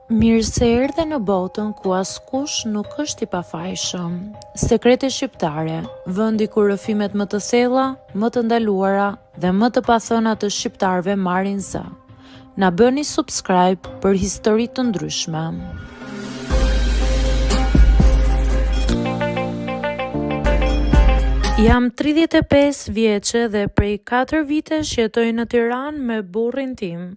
Mirë se erdhe në botën ku askush nuk është i pafajshëm. Sekrete shqiptare, vendi ku rrëfimet më të thella, më të ndaluara dhe më të pathëna të shqiptarëve marrin zë. Na bëni subscribe për histori të ndryshme. Jam 35 vjeçe dhe prej 4 vitesh jetoj në Tiranë me burrin tim.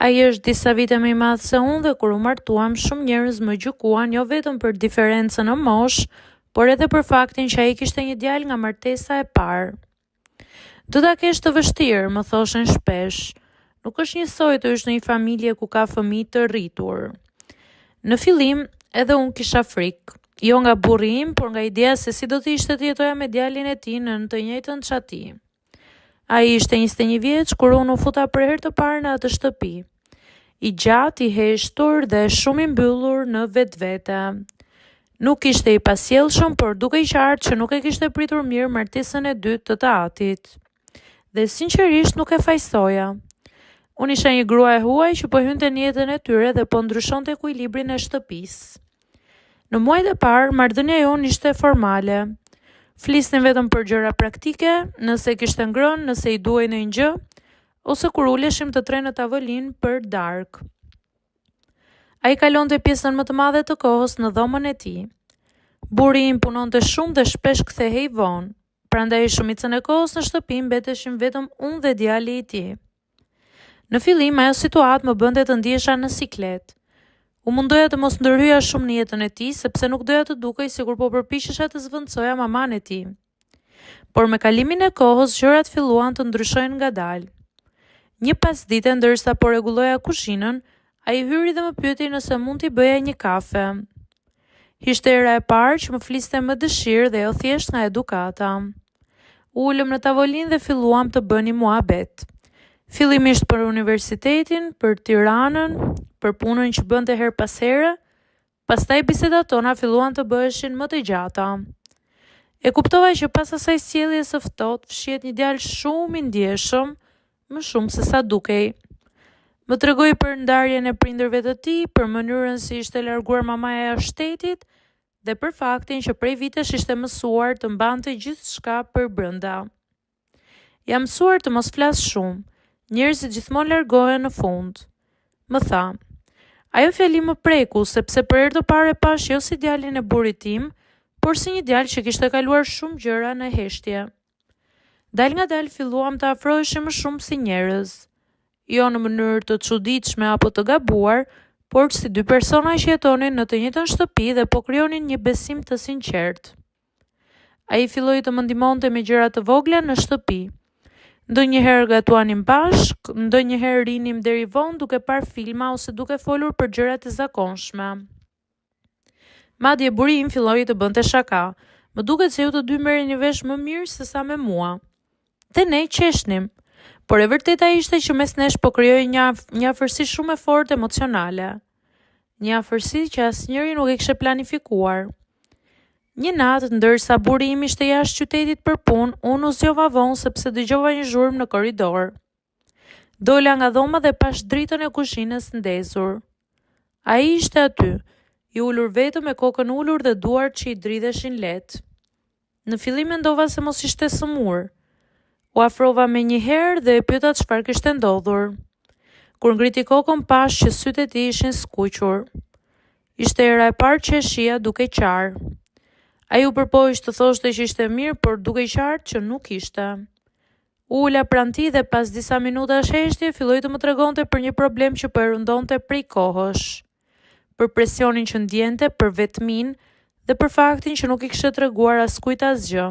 Ai është disa vite më i madh se unë dhe kur u martuam, shumë njerëz më gjykuan jo vetëm për diferencën në moshë, por edhe për faktin që ai kishte një djalë nga martesa e parë. Do ta kesh të vështirë, më thoshin shpesh. Nuk është njësoj të ish në një familje ku ka fëmijë të rritur. Në fillim, edhe unë kisha frikë. Jo nga burri im, por nga ideja se si do të ishte të jetoja me djalin e tij në të njëjtën çati. Ai ishte 21 vjeç kur unë u futa për herë të parë në atë shtëpi. I gjatë, i heshtur dhe shumë i mbyllur në vetvete. Nuk ishte i pasjellshëm, por duke i qartë që nuk e kishte pritur mirë martesën e dytë të atit. Dhe sinqerisht nuk e fajsoja. Unë isha një grua e huaj që po hynte në jetën e tyre dhe po ndryshonte ekuilibrin e shtëpisë. Në muajt e parë, marrëdhënia jonë ishte formale. Flisnin vetëm për gjëra praktike, nëse kishte ngrënë, nëse i duhej ndonjë gjë, ose kur uleshim të tre në tavolinë për darkë. Ai kalonte pjesën më të madhe të kohës në dhomën e tij. Burri im punonte shumë dhe shpesh kthehej vonë, prandaj shumicën e kohës në shtëpi mbeteshim vetëm unë dhe djali i tij. Në fillim, ajo situatë më bënte të ndihesha në siklet. U mundoja të mos ndërhyja shumë në jetën e tij, sepse nuk doja të dukej sikur po përpiqesha të zvendçoja maman e tij. Por me kalimin e kohës, gjërat filluan të ndryshojnë ngadalë. Një pasdite, ndërsa po rregulloja kuzhinën, ai hyri dhe më pyeti nëse mund t'i bëja një kafe. Ishte era e parë që më fliste me dëshirë dhe jo thjesht nga edukata. Ulëm në tavolinë dhe filluam të bënim muhabet. Fillimisht për universitetin, për Tiranën, për punën që bënte her pas here, pastaj bisedat tona filluan të bëheshin më të gjata. E kuptova që pas asaj sjellje së ftohtë fshihet një djalë shumë i ndjeshëm, më shumë se sa dukej. Më tregoi për ndarjen e prindërve të tij, për mënyrën si ishte larguar mamaja e shtetit dhe për faktin që prej vitesh ishte mësuar të mbante gjithçka për brenda. Jam mësuar të mos flas shumë. Njerëzit gjithmonë largohen në fund. Më tha, ajo fjali më preku, sepse për herë të parë e pash jo si djalin e burrit tim, por si një djalë që kishte kaluar shumë gjëra në heshtje. Dal nga dal filluam të afroheshim më shumë si njerëz. Jo në mënyrë të çuditshme apo të gabuar, por si dy persona që jetonin në të njëjtën shtëpi dhe po krijonin një besim të sinqertë. Ai filloi të më ndihmonte me gjëra të vogla në shtëpi. Ndonjëherë gatuanim bashk, ndonjëherë rinim deri vonë duke parë filma ose duke folur për gjëra të zakonshme. Madje buri im filloi të bënte shaka. Më duket se ju të dy merreni vesh më mirë se sa me mua. Dhe ne qeshnim. Por e vërteta ishte që mes nesh po krijoi një afërsi shumë e fortë emocionale. Një afërsi që asnjëri nuk e kishte planifikuar. Një natë, ndërsa burri im ishte jashtë qytetit për punë, unë u zgjova vonë sepse dëgjova një zhurmë në korridor. Dola nga dhoma dhe pash dritën e kuzhinës ndezur. Ai ishte aty, i ulur vetëm me kokën ulur dhe duart që i dridheshin lehtë. Në fillim mendova se mos ishte sëmur. U afrova me një herë dhe e pyeta çfarë kishte ndodhur. Kur ngriti kokën pash që sytë e tij ishin skuqur. Ishte era e parë që e shija duke qarë. Ai u përpoq të thoshte që ishte mirë, por duke qartë që nuk ishte. Ula pranë tij dhe pas disa minutash heshtje filloi të më tregonte për një problem që po e rëndonte prej kohësh. Për presionin që ndjente, për vetminë dhe për faktin që nuk i kishte treguar askujt asgjë.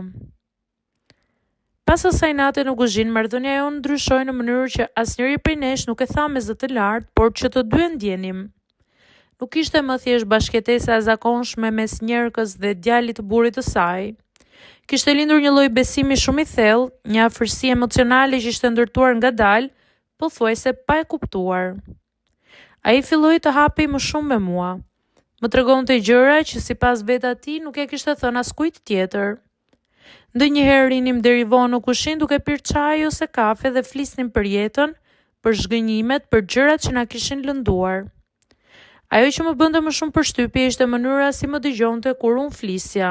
Pas asaj nate në kuzhinë, marrëdhënia jonë ndryshoi në mënyrë që asnjëri prej nesh nuk e tha me zë të lartë, por që të dy e ndjenim. Nuk ishte më thjesht bashkëtesa e zakonshme mes njerëkës dhe djalit të burrit të saj. Kishte lindur një lloj besimi shumë i thellë, një afërsi emocionale që ishte ndërtuar ngadalë, pothuajse pa e kuptuar. Ai filloi të hapej më shumë me mua. Më tregonte gjëra që sipas vetë tij nuk e kishte thënë askujt tjetër. Ndonjëherë rinim deri vonë në kuzhinë duke pirë çaj ose kafe dhe flisnim për jetën, për zhgënjimet, për gjërat që na kishin lënduar. Ajo që më bënte më shumë përshtypje ishte mënyra si më dëgjonte kur unë flisja.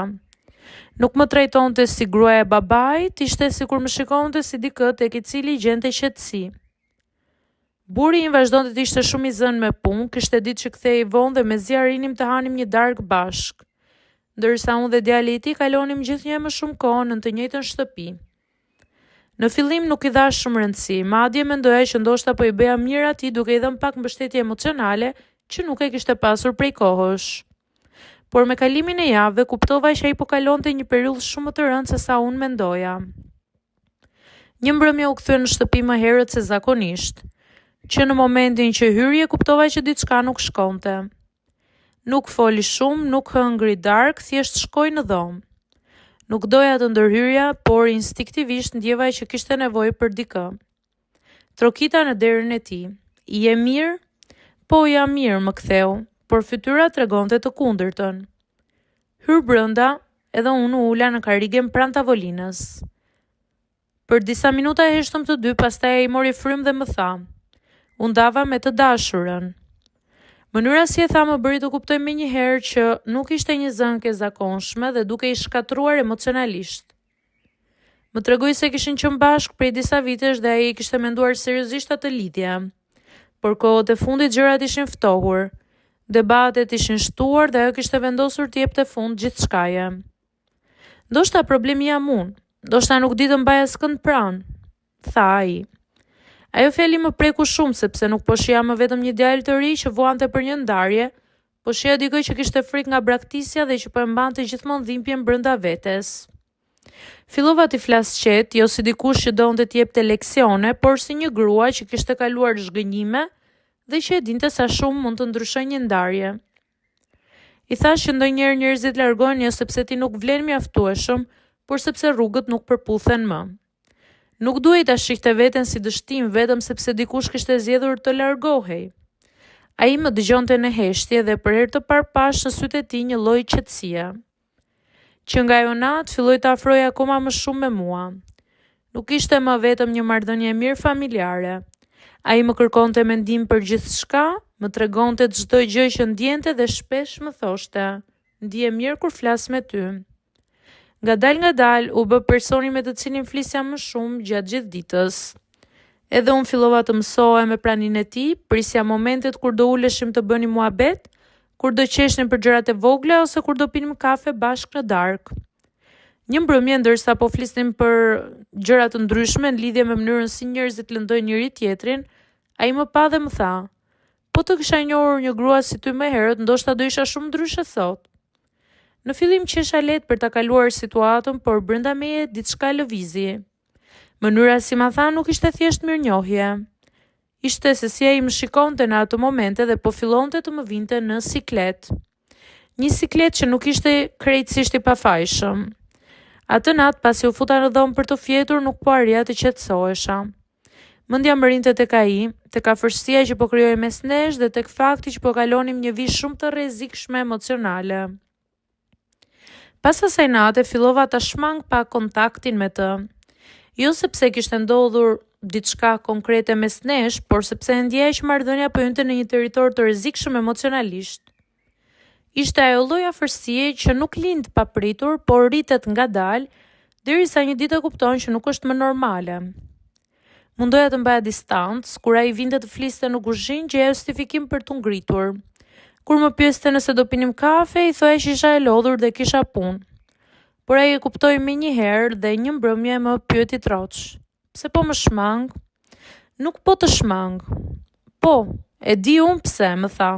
Nuk më trajtonte si gruaja e babait, ishte sikur më shikonte si dikë tek i cili gjente qetësi. Burri im vazhdonte të ishte shumë i zënë me punë, kishte ditë që kthehej vonë dhe mezi arrinim të hanim një darkë bashk, ndërsa unë dhe djali i tij kalonim gjithnjë më shumë kohë në të njëjtën shtëpi. Në fillim nuk i dhash shumë rëndësi, madje mendoja që ndoshta po i bëja mirë atij duke i dhënë pak mbështetje emocionale që nuk e kishte pasur prej kohësh. Por me kalimin e javëve kuptova që ai po kalonte një periudhë shumë më të rëndë se sa unë mendoja. Një mbrëmje u kthye në shtëpi më herët se zakonisht, që në momentin që hyrje kuptova që diçka nuk shkonte. Nuk foli shumë, nuk hëngri darkë, thjesht shkoi në dhomë. Nuk doja të ndërhyrja, por instinktivisht ndjeva që kishte nevojë për dikë. Trokita në derën e tij. I je mirë? Po, jam mirë, më ktheu, por fytyra tregonte të kundërtën. Hyr brenda, edhe unë u ula në karigen pranë tavolinës. Për disa minuta e heshtëm të dy, pastaj ai mori frymë dhe më tha: "Unë ndava me të dashurën." Mënyra si e tha më bëri të kuptoj menjëherë që nuk ishte një zënke zakonshme dhe duke i shkatruar emocionalisht. Më tregoi se kishin qenë bashkë prej disa vitesh dhe ai kishte menduar seriozisht atë lidhje. Por kohët e fundit gjërat ishin ftohur, debatet ishin shtuar dhe ajo kishte vendosur të jepte fund gjithçkaje. Ndoshta problemi jam unë, ndoshta nuk di të mbaj askënd pranë, tha ai. Ajo fjali më preku shumë sepse nuk po shija më vetëm një djalë të ri që vuante për një ndarje, po shija dikë që kishte frikë nga braktisja dhe që po e mbante gjithmonë dhimbjen brenda vetes. Fillova të flas qetë, jo si dikush që donte të jepte leksione, por si një grua që kishte kaluar zhgënjime dhe që e dinte sa shumë mund të ndryshojë një ndarje. I thash që ndonjëherë njerëzit largohen jo sepse ti nuk vlen mjaftueshëm, por sepse rrugët nuk përputhen më. Nuk duhej ta shihte veten si dështim vetëm sepse dikush kishte zgjedhur të largohej. Ai më dëgjonte në heshtje dhe për herë të parë pash në sytë e tij një lloj qetësie. Që nga ajo natë filloi të afrohej akoma më shumë me mua. Nuk ishte më vetëm një marrëdhënie mirë familjare. Ai më kërkonte mendim për gjithçka, më tregonte çdo gjë që ndjente dhe shpesh më thoshte: "Ndihem mirë kur flas me ty." Nga dal u bë personi me të cilin flisja më shumë gjatë gjithë ditës. Edhe unë fillova të mësohem me praninë e tij, prisja momentet kur do uleshim të bënim muhabet, kur do qeshnim për gjërat e vogla ose kur do pinim kafe bashkë në darkë. Një mbrëmje ndërsa po flisnim për gjëra të ndryshme në lidhje me mënyrën si njerëzit lëndojnë njëri tjetrin, ai më pa dhe më tha: "Po të kisha njohur një grua si ty më herët, ndoshta do isha shumë ndryshe sot." Në fillim qesha lehtë për ta kaluar situatën, por brenda meje diçka lëvizi. Mënyra si ma tha nuk ishte thjesht mirënjohje. Ishte se si ai më shikonte në ato momente dhe po fillonte të më vinte në siklet. Një siklet që nuk ishte krejtësisht i pafajshëm. Atë natë pasi u futa në dhomë për të fjetur, nuk po arria të qetësohesha. Mendja më rinte tek ai, tek afërsia që po krijoi mes nesh dhe tek fakti që po kalonim një vit shumë të rrezikshme emocionale. Pas asaj nate fillova ta shmang pa kontaktin me të. Jo sepse kishte ndodhur diçka konkrete mes nesh, por sepse ndjeja që marrëdhënia po hynte në një territor të rrezikshëm emocionalisht. Ishte ajo lloj afërsie që nuk lind papritur, por rritet ngadalë, derisa një ditë kupton që nuk është më normale. Mundoja të mbaja distancë, kur ai vinte të fliste në kuzhinë, gjeja justifikim për të ngritur. Kur më pyeste nëse do pinim kafe, i thoya që isha e lodhur dhe kisha punë. Por ai e kuptoi menjëherë dhe një mbrëmje më pyeti troç: "Pse po më shmang?" "Nuk po të shmang." "Po, e di unë pse," më tha.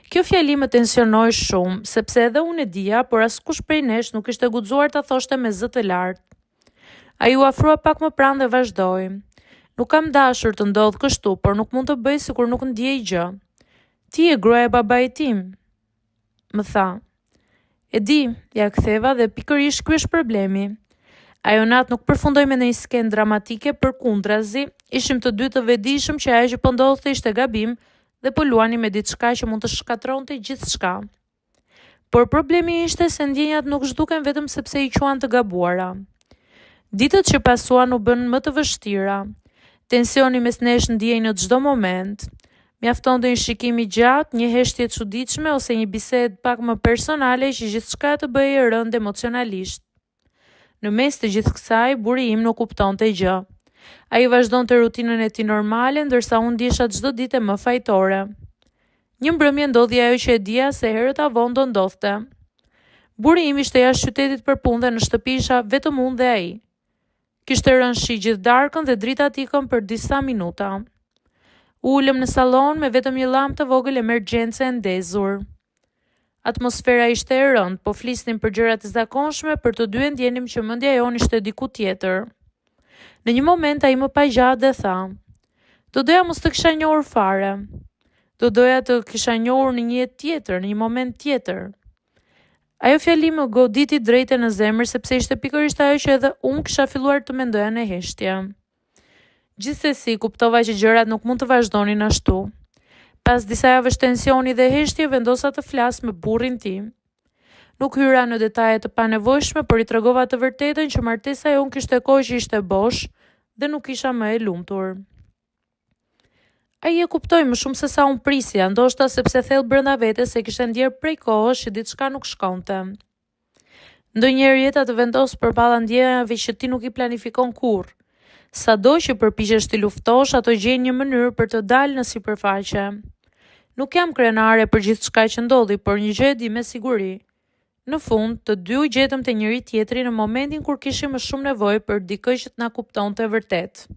Kjo fjali më tensionoi shumë, sepse edhe unë e dija, por askush prej nesh nuk ishte guxuar ta thoshte me zë të lartë. Ai u afrua pak më pranë dhe vazhdoi: "Nuk kam dashur të ndodh kështu, por nuk mund të bëj sikur nuk ndjej gjë. Ti e gruaja e babait tim," më tha. "E di," ja ktheva dhe pikërisht ky është problemi. Ajo natë nuk përfundoi me ndonjë skenë dramatike, përkundrazi, ishim të dy të vetëdijshëm që ajo që po ndodhte ishte gabim dhe po luani me diçka që mund të shkatronte gjithçka. Por problemi ishte se ndjenjat nuk zhduken vetëm sepse i quan të gabuara. Ditët që pasuan u bën më të vështira. Tensioni mes nesh ndjej në çdo moment. Mjaftonte një shikim i gjatë, një heshtje të çuditshme ose një bisedë pak më personale që gjithçka të bëhej rënd emocionalisht. Në mes të gjithë kësaj, buri im nuk kuptonte gjë. Ai vazhdonte rutinën e tij normale, ndërsa unë ndjesha çdo ditë më fajtore. Një mbrëmje ndodhi ajo që e dija se herët avon do ndodhte. Buri im ishte jashtë qytetit për punë dhe në shtëpi isha vetëm unë dhe ai. Kishte rënë shi gjithë darkën dhe drita tikën për disa minuta. Ulëm në sallon me vetëm një llampë të vogël emergjence e ndezur. Atmosfera ishte e rëndë, po flisnim për gjërat e zakonshme, për të dy e ndjenim që mendja jon ishte diku tjetër. Në një moment ai më pa gjatë dhe tha: "Do doja mos të kisha njohur fare. Do doja të kisha njohur në një jetë tjetër, në një moment tjetër." Ajo fjali më goditi drejte në zemër sepse ishte pikërisht ajo që edhe unë kisha filluar të mendoja në heshtje. Gjithsesi, kuptova që gjërat nuk mund të vazhdonin ashtu. Pas disa javësh tensioni dhe heshtje, vendosa të flas me burrin tim. Nuk hyra në detaje të panevojshme, por i tregova të vërtetën që martesa jonë kishte kohë që ishte bosh dhe nuk isha më e lumtur. Ai e kuptoi më shumë se sa unë prisja, ndoshta sepse thellë brenda vetes se kishte ndjerë prej kohësh që diçka nuk shkonte. Ndonjëherë jeta të vendos përballa ndjenjave që ti nuk i planifikon kurrë. Sado që përpiqesh të luftosh, ato gjejnë një mënyrë për të dalë në sipërfaqe. Nuk jam krenare për gjithçka që ndodhi, por një gjë e di me siguri. Në fund, të dy u gjetëm te njëri tjetri në momentin kur kishim më shumë nevojë për dikë që të na kuptonte vërtet.